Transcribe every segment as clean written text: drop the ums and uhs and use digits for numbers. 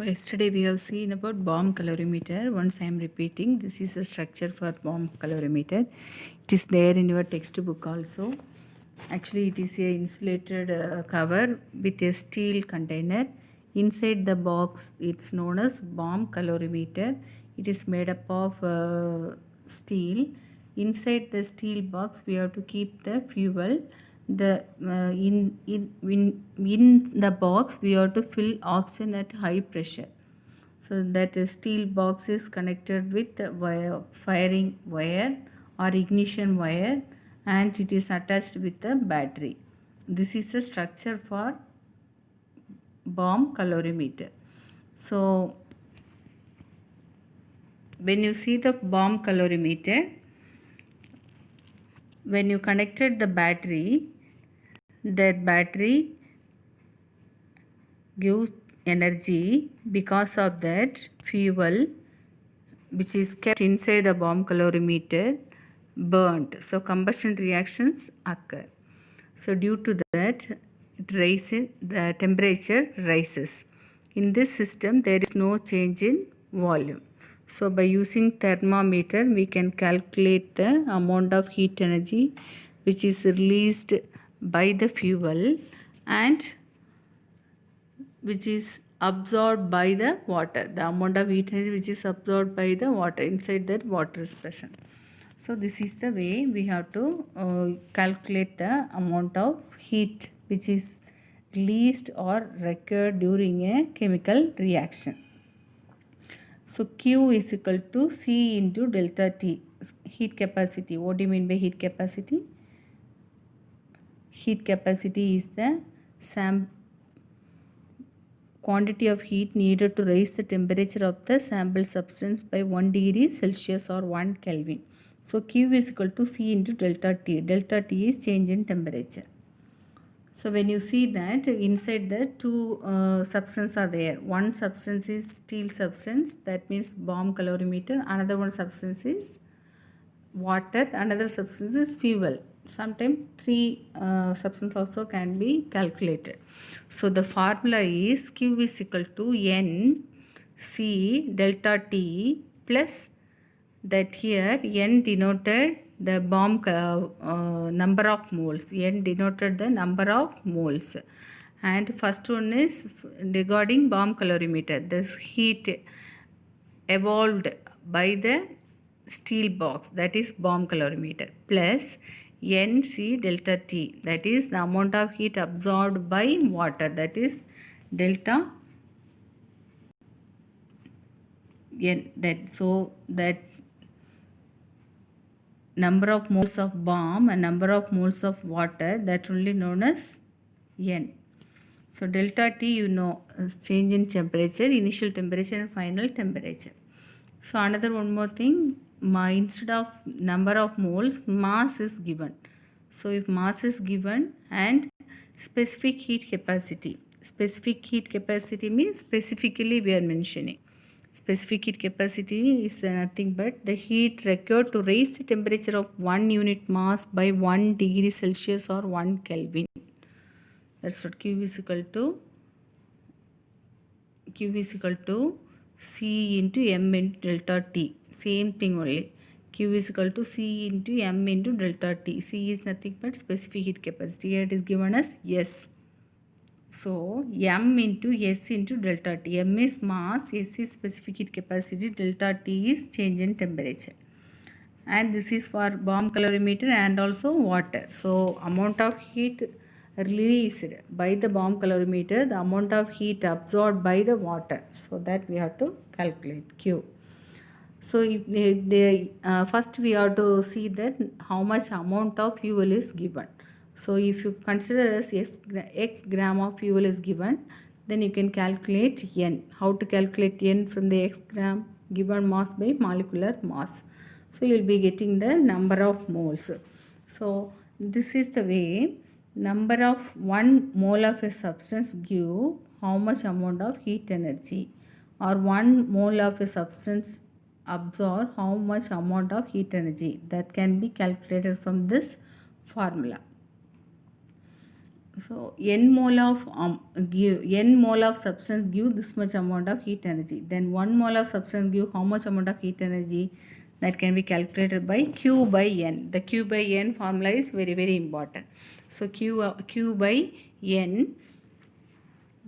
Yesterday we have seen about bomb calorimeter. Once I am repeating, this is the structure for bomb calorimeter. It is there in your textbook also. Actually, it is a insulated cover with a steel container. Inside the box, it's known as bomb calorimeter. It is made up of steel. Inside the steel box, we have to keep the fuel. The in the box we have to fill oxygen at high pressure. So that steel box is connected with the wire, firing wire or ignition wire, and it is attached with the battery. This is a structure for bomb calorimeter. So when you see the bomb calorimeter, when you connected the battery, that battery gives energy. Because of that, fuel which is kept inside the bomb calorimeter burnt. So combustion reactions occur. So due to that, the temperature rises. In this system, there is no change in volume. So by using thermometer, we can calculate the amount of heat energy which is released by the fuel and which is absorbed by the water. The amount of heat energy which is absorbed by the water, inside that water is present. So this is the way we have to calculate the amount of heat which is released or required during a chemical reaction. So Q is equal to C into delta T. Heat capacity. What do you mean by heat capacity? Heat capacity is the quantity of heat needed to raise the temperature of the sample substance by 1 degree Celsius or 1 Kelvin. So Q is equal to C into delta T. Delta T is change in temperature. So when you see that inside the two substances are there. One substance is steel substance, that means bomb calorimeter. Another one substance is water. Another substance is fuel. Sometimes three substances also can be calculated. So the formula is Q is equal to N C delta T plus that here N denoted the bomb number of moles. N denoted the number of moles. And first one is regarding bomb calorimeter. This heat evolved by the steel box, that is bomb calorimeter, plus NC delta T, that is the amount of heat absorbed by water, that is delta N. That number of moles of bomb and number of moles of water, that only known as N. So delta T, you know, change in temperature, initial temperature and final temperature. So another one more thing, instead of number of moles, mass is given. So if mass is given and specific heat capacity. Specific heat capacity means specifically we are mentioning. Specific heat capacity is nothing but the heat required to raise the temperature of 1 unit mass by 1 degree Celsius or 1 Kelvin. That's what Q is equal to C into M into delta T. Same thing only. Q is equal to C into M into delta T. C is nothing but specific heat capacity. Here it is given as S. So M into S into delta T. M is mass, S is specific heat capacity, delta T is change in temperature. And this is for bomb calorimeter and also water. So amount of heat released by the bomb calorimeter, the amount of heat absorbed by the water. So that we have to calculate Q. So if first we have to see that how much amount of fuel is given. So if you consider as X gram of fuel is given, then you can calculate N. How to calculate N from the X gram given mass by molecular mass. So you will be getting the number of moles. So this is the way number of 1 mole of a substance give how much amount of heat energy, or 1 mole of a substance absorb how much amount of heat energy. That can be calculated from this formula. So n mole of n mole of substance give this much amount of heat energy. Then 1 mole of substance give how much amount of heat energy? That can be calculated by Q by N. The Q by N formula is very important. So Q by N,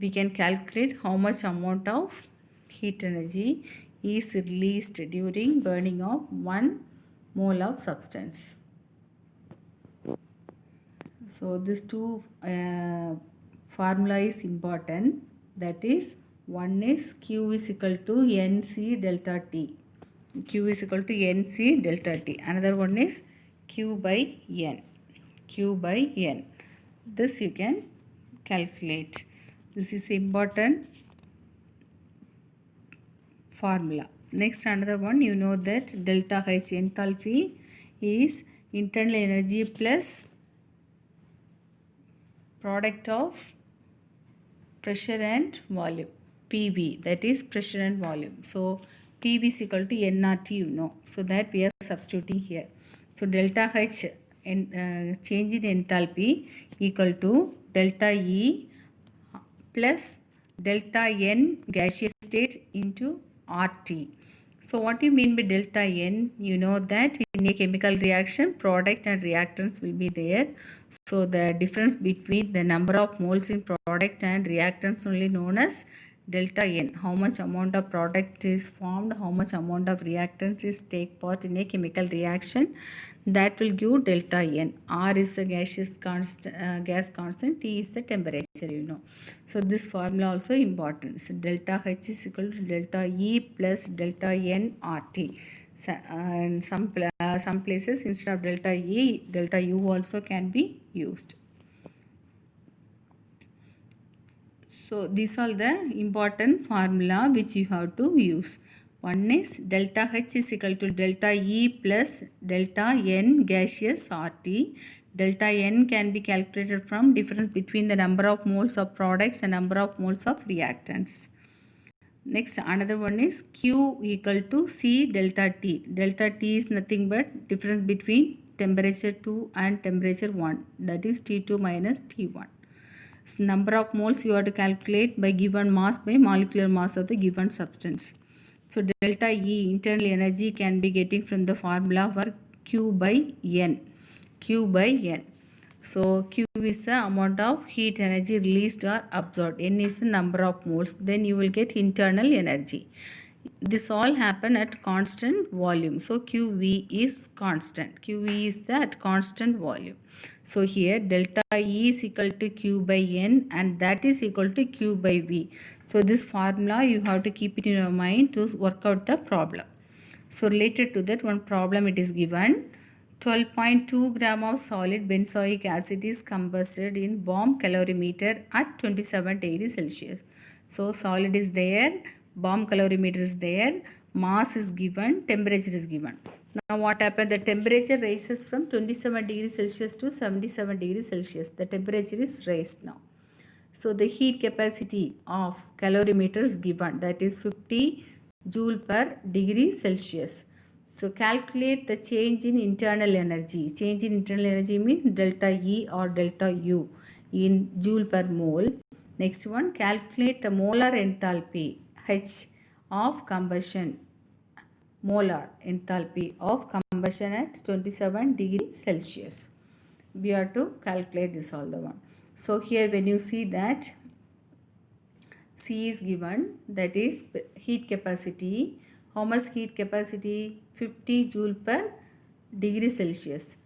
we can calculate how much amount of heat energy is released during burning of 1 mole of substance. So this two formula is important. That is, one is Q is equal to NC delta T. Q is equal to NC delta T. Another one is Q by N. Q by N. This you can calculate. This is important formula. Next, another one, you know that delta H enthalpy is internal energy plus product of pressure and volume, PV, that is pressure and volume. So PV is equal to nRT, you know. So that we are substituting here. So delta H change in enthalpy equal to delta E plus delta N gaseous state into RT. So what do you mean by delta N? You know that in a chemical reaction, product and reactants will be there. So the difference between the number of moles in product and reactants only known as delta N. How much amount of product is formed, how much amount of reactants is take part in a chemical reaction, that will give delta N. R is a gaseous constant, gas constant, T is the temperature, you know. So this formula also important. So delta H is equal to delta E plus delta N RT. So, and some places instead of delta E, delta U also can be used. So these are the important formula which you have to use. One is delta H is equal to delta E plus delta N gaseous RT. Delta N can be calculated from difference between the number of moles of products and number of moles of reactants. Next, another one is Q equal to C delta T. Delta T is nothing but difference between temperature 2 and temperature 1, that is T2 minus T1. Number of moles you have to calculate by given mass by molecular mass of the given substance. So delta E, internal energy, can be getting from the formula for Q by N. Q by N. So Q is the amount of heat energy released or absorbed. N is the number of moles. Then you will get internal energy. This all happen at constant volume. So QV is constant. QV is that constant volume. So here delta E is equal to Q by N and that is equal to Q by V. So this formula you have to keep it in your mind to work out the problem. So related to that one problem, it is given 12.2 gram of solid benzoic acid is combusted in bomb calorimeter at 27 degrees Celsius. So solid is there, bomb calorimeter is there, mass is given, temperature is given. Now what happened? The temperature rises from 27 degrees Celsius to 77 degrees Celsius. The temperature is raised now. So the heat capacity of calorimeter is given, that is 50 joule per degree Celsius. So calculate the change in internal energy. Change in internal energy means delta E or delta U in joule per mole. Next one, calculate the molar enthalpy H of combustion. Molar enthalpy of combustion at 27 degrees Celsius. We have to calculate this all the one. So here when you see that C is given, that is heat capacity. How much heat capacity? 50 joule per degree Celsius.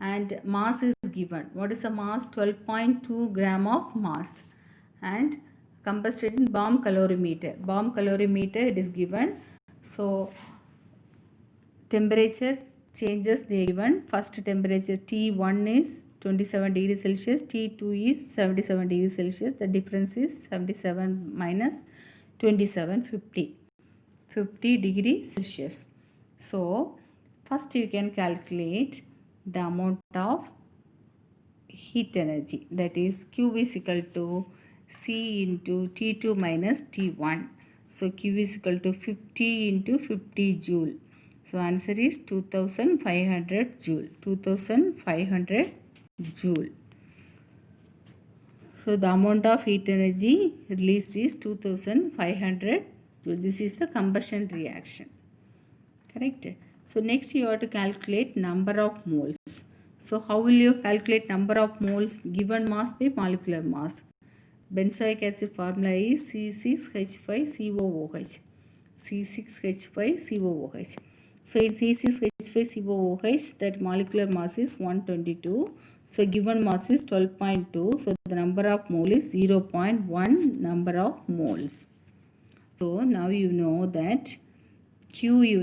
And mass is given. What is the mass? 12.2 gram of mass. And combusted in bomb calorimeter. Bomb calorimeter it is given. So temperature changes they given. First temperature T1 is 27 degrees Celsius, T2 is 77 degrees Celsius. The difference is 77 minus 27, 50 degrees Celsius. So first you can calculate the amount of heat energy, that is Q is equal to C into T2 minus T1. So Q is equal to 50 into 50 joule. So answer is 2500 joule. 2500 joule. So the amount of heat energy released is 2500 joule. This is the combustion reaction. Correct. So next you have to calculate number of moles. So how will you calculate number of moles given mass by molecular mass? Benzoic acid formula is C6H5COOH. C6H5COOH. So in C6H5COOH, that molecular mass is 122. So given mass is 12.2. So the number of mole is 0.1 number of moles. So now you know that Q, you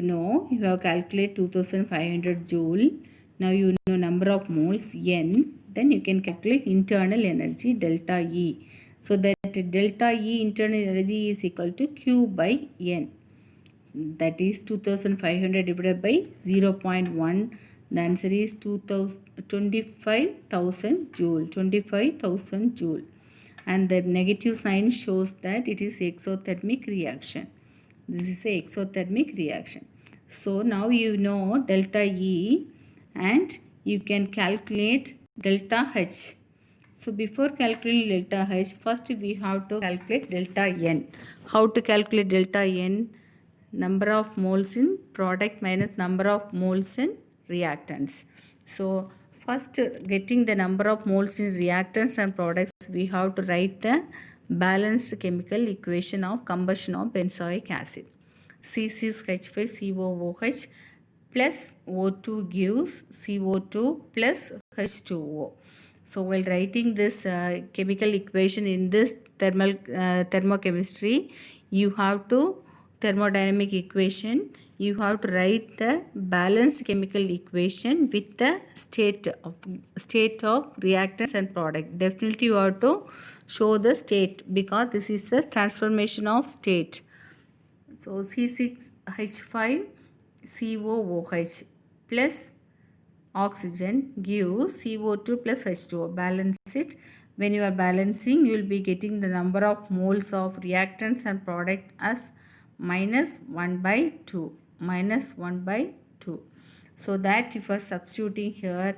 have calculated 2500 joule. Now you know number of moles N. Then you can calculate internal energy delta E. So that delta E internal energy is equal to Q by N. That is 2500 divided by 0.1. The answer is 25,000 joule. 25,000 joule. And the negative sign shows that it is exothermic reaction. This is a exothermic reaction. So now you know delta E and you can calculate delta H. So before calculating delta H, first we have to calculate delta N. How to calculate delta N? Number of moles in product minus number of moles in reactants. So first getting the number of moles in reactants and products, we have to write the balanced chemical equation of combustion of benzoic acid. C6H5COOH plus O2 gives CO2 plus H2O. So while writing this chemical equation in this thermochemistry, you have to thermodynamic equation, you have to write the balanced chemical equation with the state of reactants and product. Definitely you have to show the state because this is the transformation of state. So C6H5COOH plus oxygen gives CO2 plus H2O. Balance it. When you are balancing, you will be getting the number of moles of reactants and product as minus 1 by 2. Minus 1 by 2. So that if you are substituting here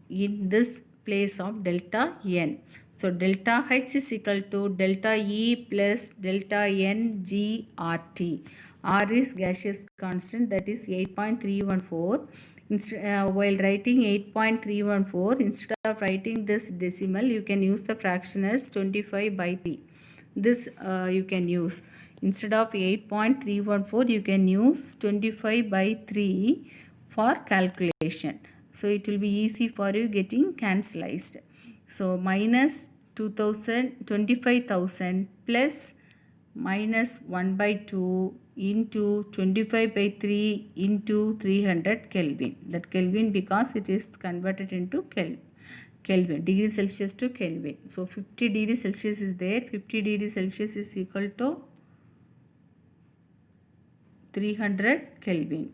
in this place of delta N. So delta H is equal to delta E plus delta N G RT. R is gaseous constant, that is 8.314. While writing 8.314, instead of writing this decimal, you can use the fraction as 25 by 3. This you can use. Instead of 8.314, you can use 25 by 3 for calculation. So it will be easy for you getting cancelled. So minus 25,000 plus minus 1 by 2 into 25 by 3 into 300 Kelvin. That Kelvin because it is converted into Kelvin, degree Celsius to Kelvin. So 50 degree Celsius is there. 50 degree Celsius is equal to 300 Kelvin.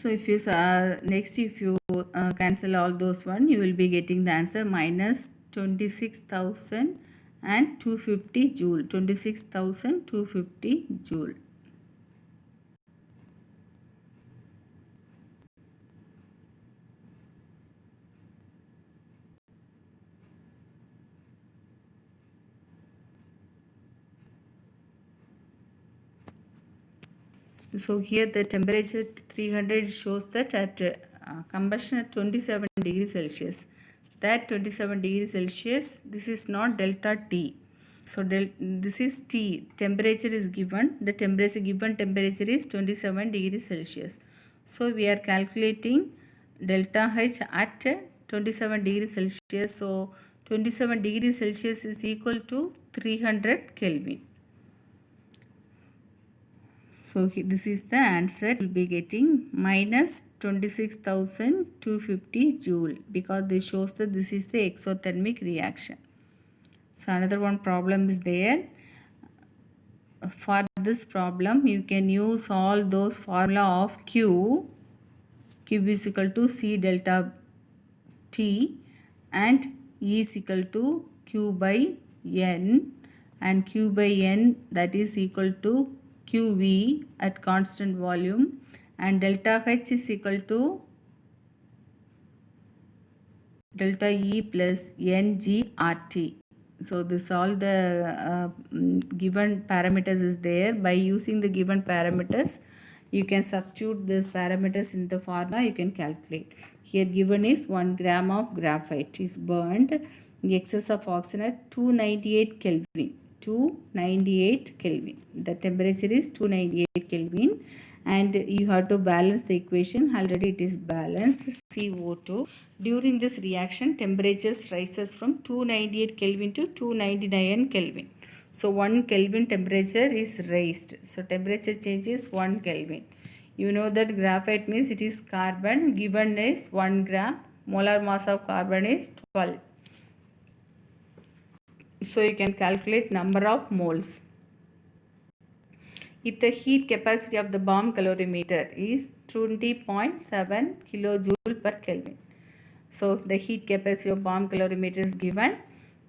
So if you next if you cancel all those one, you will be getting the answer minus 26,250 joule. 26,250 joule. So here the temperature 300 shows that at combustion at 27 degrees Celsius. That 27 degrees Celsius, this is not delta T. So this is T. Temperature is given. The given temperature is 27 degrees Celsius. So we are calculating delta H at 27 degrees Celsius. So 27 degrees Celsius is equal to 300 Kelvin. So this is the answer. We will be getting minus 26,250 joule because this shows that this is the exothermic reaction. So another one problem is there. For this problem, you can use all those formula of Q. Q is equal to C delta T and E is equal to Q by N, and Q by N, that is equal to QV at constant volume, and delta H is equal to delta E plus NGRT. So this all the given parameters is there. By using the given parameters, you can substitute these parameters in the formula, you can calculate. Here given is 1 gram of graphite is burned in excess of oxygen at 298 Kelvin. 298 Kelvin. The temperature is 298 Kelvin, and you have to balance the equation. Already it is balanced. CO2. During this reaction, temperatures rises from 298 Kelvin to 299 Kelvin. So 1 Kelvin temperature is raised. So temperature change is 1 Kelvin. You know that graphite means it is carbon. Given is 1 gram. Molar mass of carbon is 12. So you can calculate number of moles. If the heat capacity of the bomb calorimeter is 20.7 kilojoule per Kelvin. So the heat capacity of bomb calorimeter is given.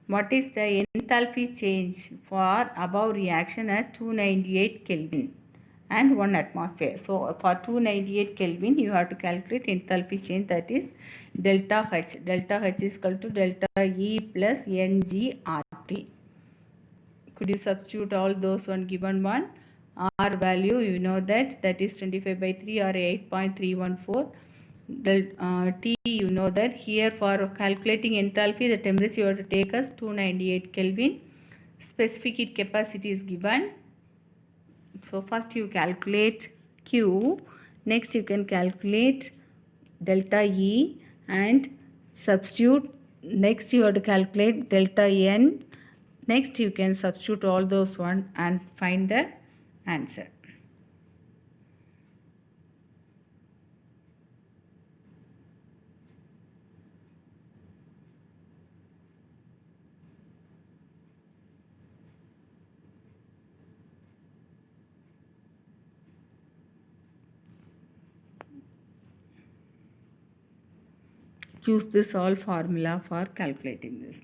What is the enthalpy change for above reaction at 298 Kelvin and 1 atmosphere? So for 298 Kelvin, you have to calculate enthalpy change, that is delta H. Delta H is equal to delta E plus NGRT. Could you substitute all those one given one? R value, you know that is 25 by 3 or 8.314. T, you know that here for calculating enthalpy, the temperature you have to take as 298 Kelvin. Specific heat capacity is given. So first you calculate Q, next you can calculate delta E and substitute. Next you have to calculate delta N. Next you can substitute all those one and find the answer. Use this all formula for calculating this.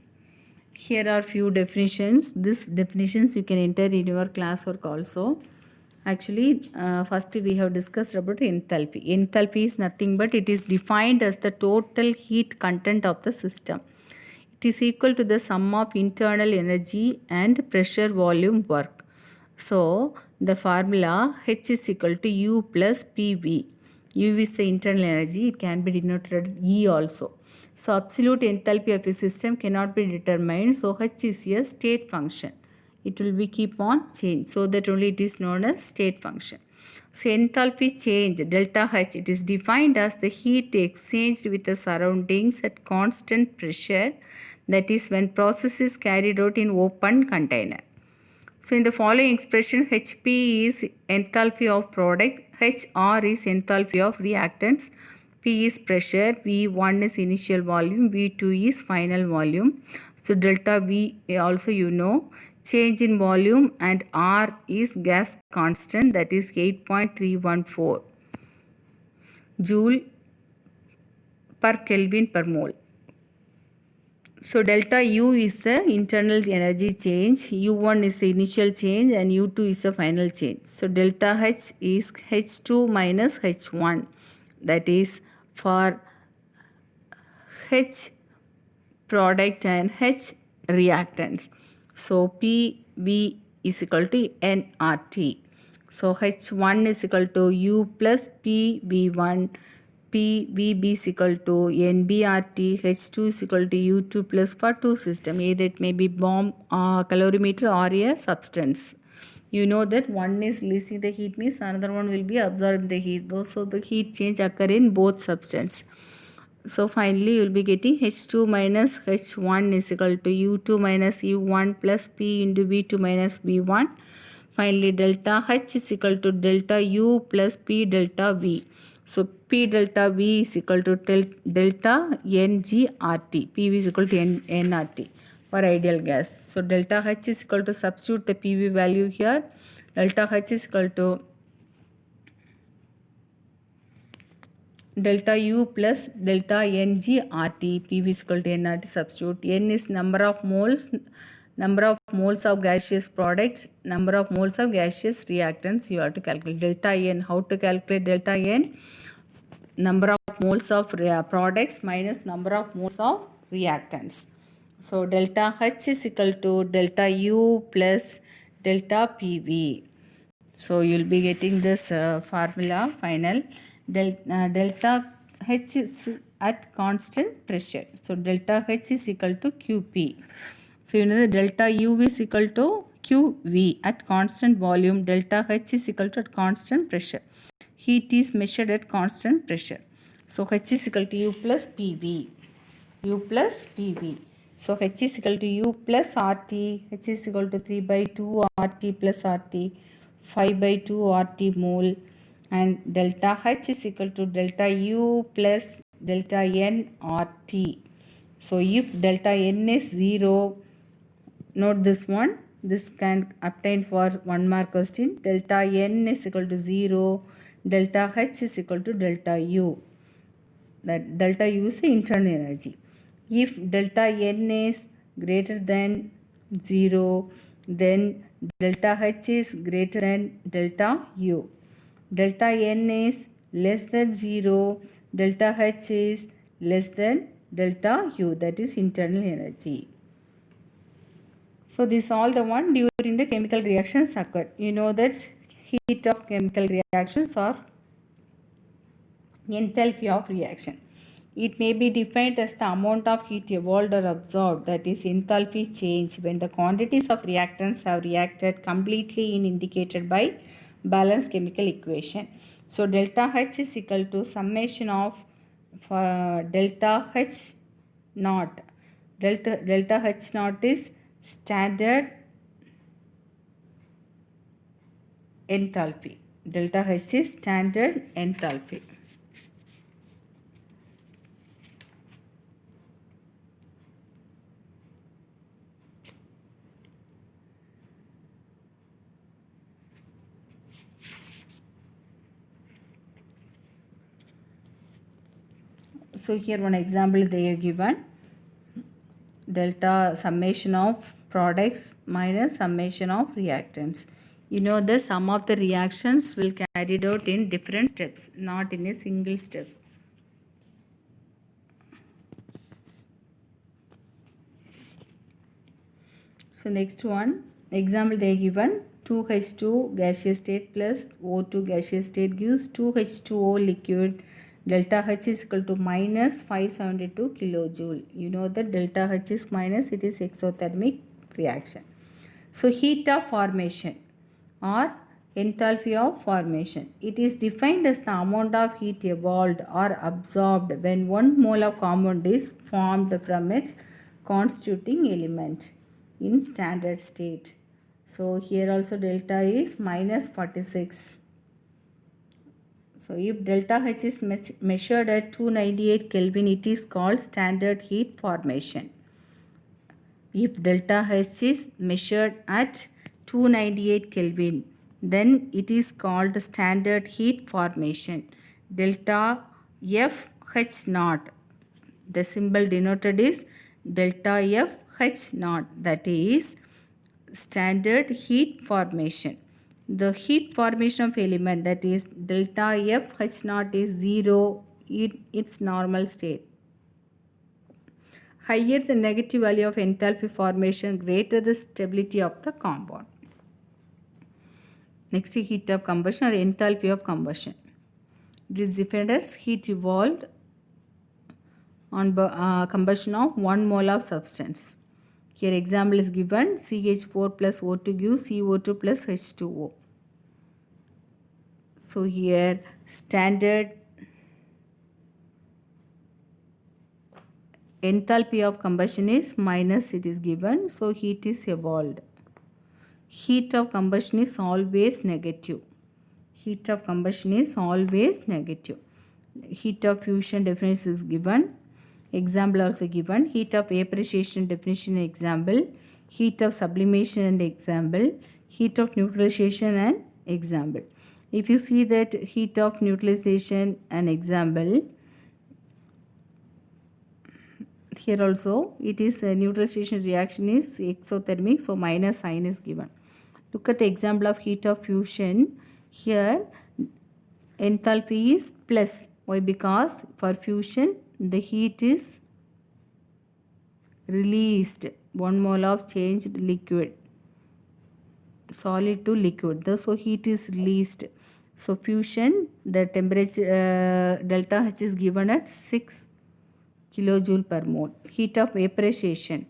Here are few definitions. These definitions you can enter in your classwork also. Actually, first we have discussed about enthalpy. Enthalpy is nothing but it is defined as the total heat content of the system. It is equal to the sum of internal energy and pressure volume work. So, the formula H is equal to U plus PV. U is the internal energy. It can be denoted E also. So, absolute enthalpy of a system cannot be determined. So, H is a state function. It will be keep on change. So, that only it is known as state function. So, enthalpy change, delta H, it is defined as the heat exchanged with the surroundings at constant pressure. That is when process is carried out in open container. So in the following expression, HP is enthalpy of product, HR is enthalpy of reactants, P is pressure, V1 is initial volume, V2 is final volume. So delta V also you know, change in volume, and R is gas constant, that is 8.314 joule per Kelvin per mole. So delta U is the internal energy change, U1 is the initial change, and U2 is the final change. So delta H is H2 minus H1, that is for H product and H reactants. So PV is equal to nRT. So H1 is equal to U plus PV1. PVB is equal to NBRT, H2 is equal to U2 plus for two system. Either it may be bomb calorimeter or a substance. You know that one is releasing the heat means another one will be absorbing the heat. So the heat change occur in both substance. So finally you will be getting H2 minus H1 is equal to U2 minus U1 plus P into V2 minus V1. Finally delta H is equal to delta U plus P delta V. So P delta V is equal to delta NGRT. PV is equal to nRT for ideal gas. So delta H is equal to, substitute the PV value here. Delta H is equal to delta U plus delta Ng RT, PV is equal to nRT, substitute. N is number of moles of gaseous products, number of moles of gaseous reactants you have to calculate. Delta N, how to calculate delta N? Number of moles of products minus number of moles of reactants. So delta H is equal to delta U plus delta PV. So you'll be getting this formula final. Delta H is at constant pressure. So delta H is equal to QP. So you know the delta U is equal to QV at constant volume. Delta H is equal to at constant pressure. Heat is measured at constant pressure. So H is equal to U plus PV. U plus PV. So H is equal to U plus RT. H is equal to 3 by 2 RT plus RT. 5 by 2 RT mole, and delta H is equal to delta U plus delta N RT. So if delta N is 0, note this one. This can obtain for 1 mark question. Delta N is equal to 0. Delta H is equal to delta U. That delta U is the internal energy. If delta N is greater than 0, then delta H is greater than delta U. Delta N is less than 0, delta H is less than delta U, that is internal energy. So this all the one during the chemical reactions occur. You know that heat of chemical reactions or enthalpy of reaction. It may be defined as the amount of heat evolved or absorbed, that is enthalpy change, when the quantities of reactants have reacted completely in indicated by balanced chemical equation. So delta H is equal to summation of delta H naught. Delta H naught is standard enthalpy. Delta H is standard enthalpy. So here one example they are given. Delta summation of products minus summation of reactants. You know the sum of the reactions will carried out in different steps, not in a single steps. So next one, example they are given. 2H2 gaseous state plus O2 gaseous state gives 2H2O liquid. Delta H is equal to minus 572 kilojoule. You know that delta H is minus, it is exothermic reaction. So heat of formation or enthalpy of formation. It is defined as the amount of heat evolved or absorbed when 1 mole of compound is formed from its constituting element in standard state. So here also delta is minus 46. So if delta H is measured at 298 Kelvin, it is called standard heat formation. If delta H is measured at 298 Kelvin, then it is called standard heat formation. Delta F H naught, the symbol denoted is delta F H naught, that is standard heat formation. The heat formation of element, that is delta F H naught, is 0 in its normal state. Higher the negative value of enthalpy formation, greater the stability of the compound. Next, heat of combustion or enthalpy of combustion. It is defined as heat evolved on combustion of 1 mole of substance. Here example is given. CH4 plus O2 gives CO2 plus H2O. So here standard enthalpy of combustion is minus, it is given. So heat is evolved. Heat of combustion is always negative. Heat of combustion is always negative. Heat of fusion definition is given. Example also given. Heat of vaporization definition example. Heat of sublimation and example. Heat of neutralization and example. If you see that heat of neutralization, an example, here also it is a neutralization reaction is exothermic, so minus sign is given. Look at the example of heat of fusion. Here enthalpy is plus. Why? Because for fusion the heat is released, 1 mole of changed liquid, solid to liquid, so heat is released. So fusion, the temperature delta H is given at 6 kilojoule per mole. Heat of vaporization,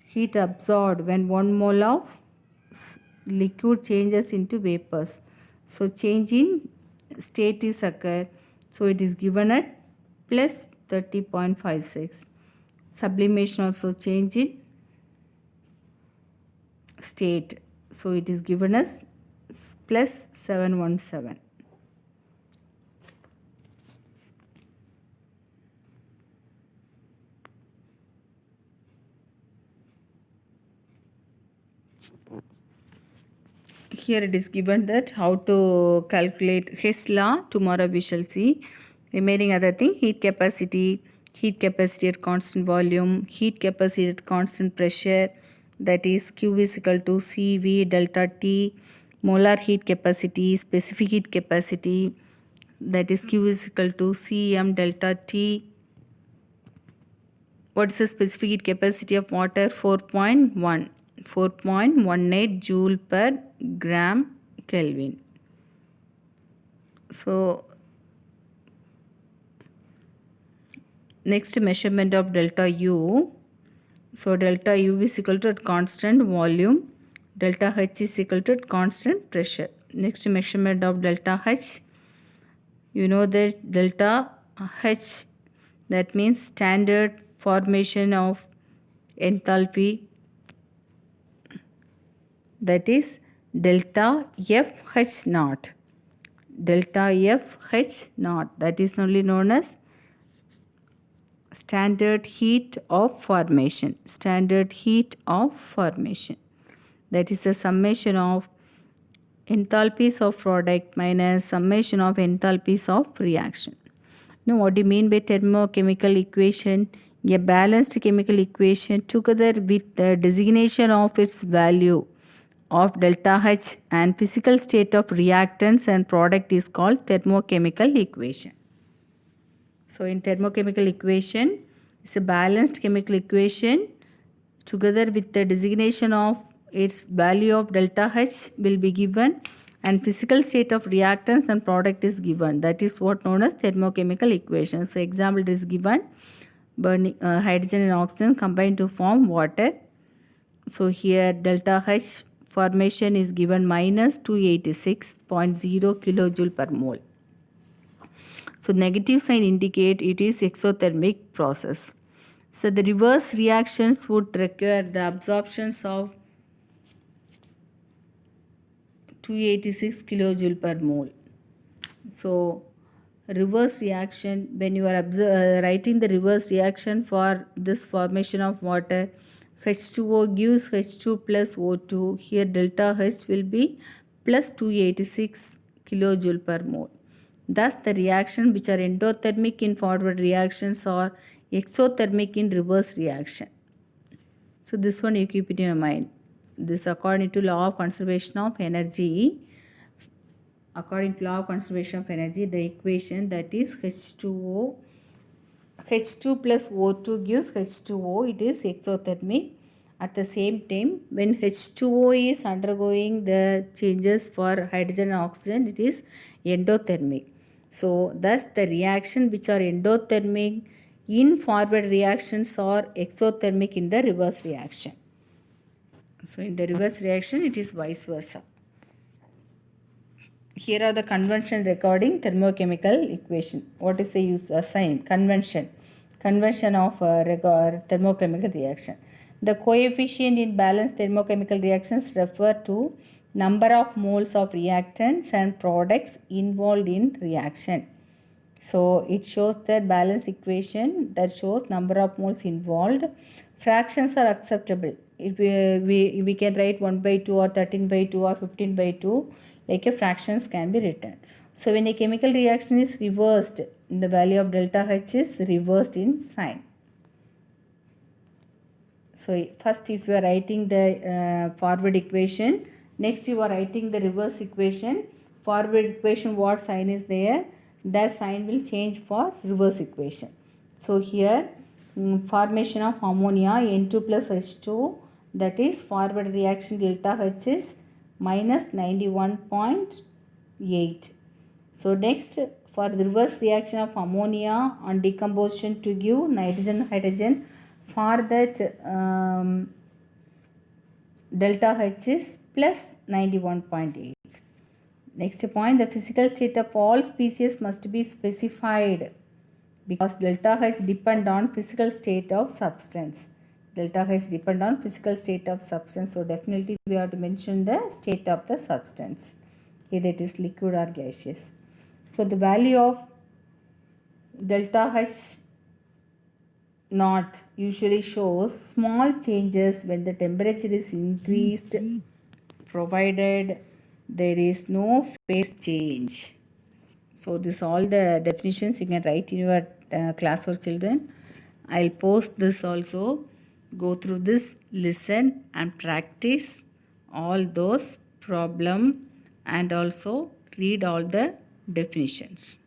heat absorbed when 1 mole of liquid changes into vapors, so change in state is occur, so it is given at plus 30.56. Sublimation also change in state, so it is given as plus 717. Here it is given that how to calculate Hess law. Tomorrow we shall see. Remaining other thing, heat capacity at constant volume, heat capacity at constant pressure, that is Q is equal to CV delta T, molar heat capacity, specific heat capacity, that is Q is equal to Cm delta T. What is the specific heat capacity of water? 4.18 joule per gram Kelvin. So next, measurement of delta U. So delta U is equal to constant volume, delta H is equal to constant pressure. Next, measurement of delta H. You know that delta H, that means standard formation of enthalpy, that is delta FH naught. Delta FH naught, that is only known as standard heat of formation. Standard heat of formation, that is a summation of enthalpies of product minus summation of enthalpies of reaction. Now what do you mean by thermochemical equation? A balanced chemical equation together with the designation of its value of delta H and physical state of reactants and product is called thermochemical equation. So in thermochemical equation, it's a balanced chemical equation together with the designation of its value of delta H will be given and physical state of reactants and product is given. That is what known as thermochemical equation. So example is given, burning hydrogen and oxygen combine to form water. So here delta H formation is given minus 286.0 kilojoule per mole. So negative sign indicate it is exothermic process. So the reverse reactions would require the absorptions of 286 kilojoule per mole. So reverse reaction, when you are writing the reverse reaction for this formation of water, H2O gives H2 plus O2. Here delta H will be plus 286 kilojoule per mole. Thus the reaction which are endothermic in forward reactions or exothermic in reverse reaction. So this one you keep it in your mind. This according to law of conservation of energy. According to law of conservation of energy, the equation, that is H2O, H2 plus O2 gives H2O, it is exothermic. At the same time, when H2O is undergoing the changes for hydrogen and oxygen, it is endothermic. So thus the reaction which are endothermic in forward reactions are exothermic in the reverse reaction. So in the reverse reaction, it is vice versa. Here are the convention regarding thermochemical equation. What is the use sign? Convention of thermochemical reaction. The coefficient in balanced thermochemical reactions refer to number of moles of reactants and products involved in reaction. So it shows that balanced equation that shows number of moles involved. Fractions are acceptable. if we can write 1 by 2 or 13 by 2 or 15 by 2, like a fractions can be written. So when a chemical reaction is reversed, the value of delta H is reversed in sign. So first if you are writing the forward equation, next you are writing the reverse equation. Forward equation, what sign is there, that sign will change for reverse equation. So here formation of ammonia N2 plus H2, that is forward reaction delta H is minus 91.8. So next, for the reverse reaction of ammonia on decomposition to give nitrogen hydrogen, for that delta H is plus 91.8. Next point, the physical state of all species must be specified because delta H depend on physical state of substance. Delta H depend on physical state of substance. So definitely we have to mention the state of the substance, either it is liquid or gaseous. So the value of delta H naught usually shows small changes when the temperature is increased, provided there is no phase change. So this all the definitions you can write in your class or children. I'll post this also. Go through this, listen and practice all those problem and also read all the definitions.